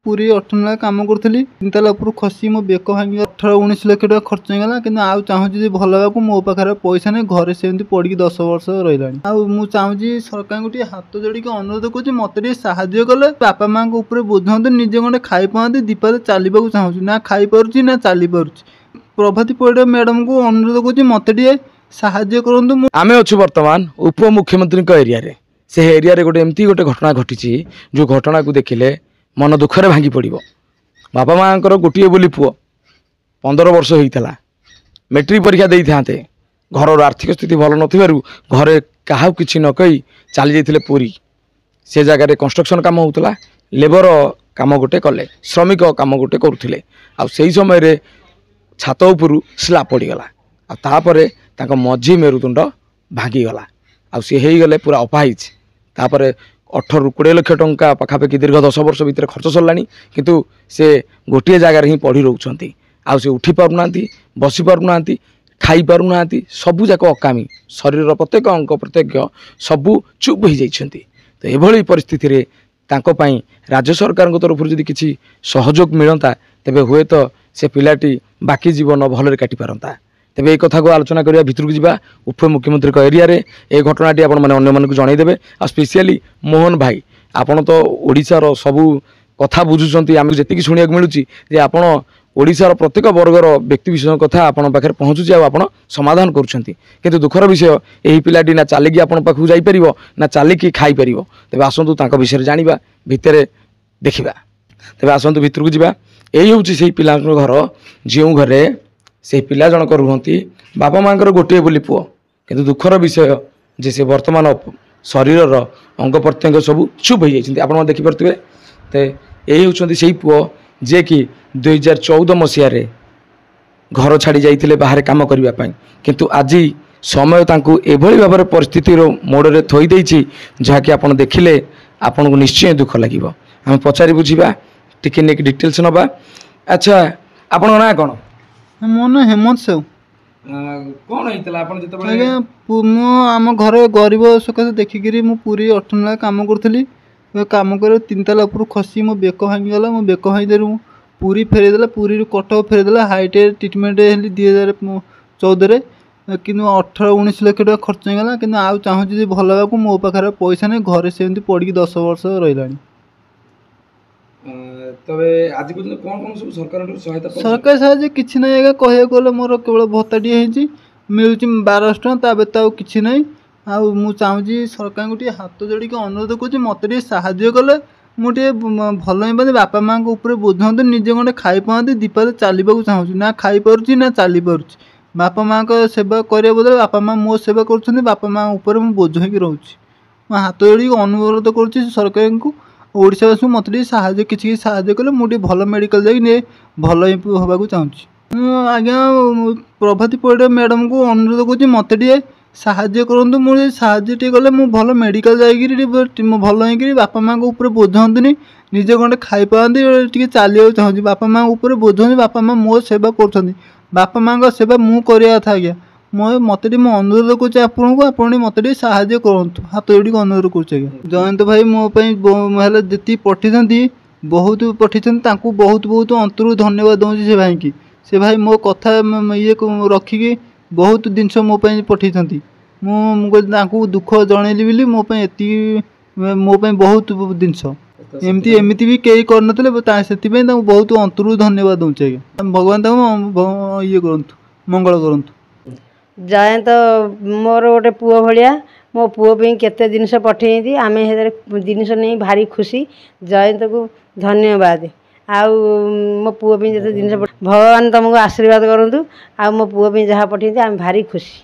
पूरी 18 काम करी 3 ताला उपर खसी मो बेक भांगी 18-19 लाख टका खर्च होगा कि आउ चाहूँ भल हाँ मो पाखे पैसा नहीं घरे सेमती पड़ी 10 वर्ष रही आउ चाहूँ सरकार गोटे हाथ जोड़ी अनुरोध कर मत साहाଯ୍य कले बापा माँ ऊपर बुझाते निजे गंडे खाई पाते दीपारे चलने चाहूँ ना खाई पार्ची ना चली पार्ची प्रभाती परिडा मैडम को अनुरोध कर मत साहाଯ୍य करूँ। आम अच्छु बर्तमान उपमुख्यमंत्री एरिया से एरिया गोटे एमती गोटे घटना घटी जो घटना को देखिले मन दुखरे भांगी पड़ो। बापा माँ गोटे बोली पुओ 15 वर्ष होता मेट्रिक परीक्षा दे था घर आर्थिक स्थिति भल न घरे क्या कि न कही चली जाते पुरी से जगह कंस्ट्रक्शन काम होता लेबर काम गोटे कले श्रमिक काम गोटे करुले आई समय छात उपरू स्लाब पड़गला आपर मझी मेरुदंड भांगीगला आगले पूरा अपाहिज तापर 18-20 लाख टंका पाखापाखि दीर्घ 10 वर्ष भितर खर्च सरलानी किंतु से गोटे जगार ही पढ़ी रोचंती आ से उठी पारुना बसी पारुना खाई पारुना सबू जाक अकामी शरीर प्रत्येक अंग प्रत्येक सबू चुप हो जाइछंती। तो एभली परिस्थिति रे तांको पई राज्य सरकार तरफ जदि किछि सहयोग मिलता तेबे हुए तो से पिलाटी बाकी जीवन भलरे काटि पारंता। तेबे ये कथा को आलोचना करिया भितर को जीवा उपमुख्यमंत्री को एरिया रे ए घटनाटी आपण माने अन्य मानक जणाइदेबे आ स्पेशली मोहन भाई आपण तो ओडिशार सबू कथा बुझुचंती आम जेतिकी सुनिया मिलुची जे आपण ओडिशार प्रत्येक वर्गर व्यक्ति विशेष कथा आपण पाखे पहुँचुची आपण समाधान करुछंती किंतु दुखर विषय एही पिलाटी ना चलिकी आपण पाखु जाई परिबो ना चलिकी खाई परिबो। तेबे आसंतु तांको विषय जानिबा भितरे देखिबा। तेबे आसंतु भितर को जीवा एही होउची सेही पिला घर जिउ घरे से पिला जनक रुहंती बापा माँ गोटे बोली पुओ किंतु दुखर विषय जे से वर्तमान शरीर अंग प्रत्यंग सब चुप हो जाती आप देखिपे। तो यही होती से पुओ जे कि 2014 मसीह घर छाड़ी जाइए बाहर काम करने किंतु आज समय तांकु एभली भाव परिस्थिति मोड़ थई देछि जहाँकि आप देखिले आपन को निश्चय दुख लगे। आम पचारि बुझा टिके नेक डिटेल्स नवा। अच्छा आपण ना कौन मो ना हेमंत साहू कौन होता आज्ञा आम घर गरीब सकाशे देखिकी मु पूरी 18 काम करी काम कर 3 ताला उपर खसी मो बेक भांगीगला मो बेक भांगी पूरी फेरदेला पूरी कटक फेरदेला हाइट ट्रिटमेंट 2014 कि 18-19 लाख टका खर्च होगा कि आउ चाहूँ भल हाँ मो पाखे पैसा नहीं घरे सेमती पड़ी 10 वर्ष रही। तबे आज पर्यंत कौन कौन सब सरकार साहाय्य किसी ना आगे कह गले मोर केवल भत्ताटी मिलूँ 1200 टଙ୍କା ता व्यतीत आउ किसी ना आउ चाहूँ सरकार गोटे हाथ जोड़ी अनुरोध कर मत साहाय्य कले मुझे भल ही बापा माँ ऊपर बुझाते निजे गंडे खाई पाते दीपारे चलने चाहूँ ना खाई पार्ची ना चली पार्ची बापा माँ का सेवा करने बदले बापा माँ मो सेवा कर बापा माँ ऊपर मुझे बोझ होगी रोचे मैं हाथ जोड़ी अनुरोध कर सरकार को ओडिशावासी मत साहाय्य किसी साहाय्य कले मुझे भल मेडिकल जाए भल होगा चाहूँ। आज्ञा प्रभाती परिडा मैडम को अनुरोध कर मत साहाय्य करूँ मुझे साहाय्य टे कले मुझे भल मेडिकल जाइए भल हो बापा माँ ऊपर बोझाते निजे गंडे खाई पाते टे चलिए चाहूँ बापा माँ ऊपर बोझाते बापा माँ मो सेवा कर बापा माँ का सेवा मु करवा था आज्ञा मत अनुरोध कर मत साहाय्य करूँ हाथ जोड़ी अनुरोध कर। जयंत भाई मोल जी पठे बहुत पठे बहुत बहुत अंतरु धन्यवाद दूँ से भाई की से भाई मो कथा ये रखिकी बहुत जिनस मोपाई पठे मुझे दुख जनइली बोली मोपाई मोपाई बहुत जिनस एमती एमती भी कई करनते से बहुत अंतरु धन्यवाद दूँ आज्ञा भगवान ये करूँ मंगल करूँ। जयंत मोर गोटे पुओ भाया मो पुओ केते जिनस पठे आम जिनस नहीं भारी खुशी जयंत को धन्यवाद आउ मो पुओ जिते जिन भगवान तुमको आशीर्वाद करूँ आ मो पुओ जहाँ पठे आम भारी खुशी।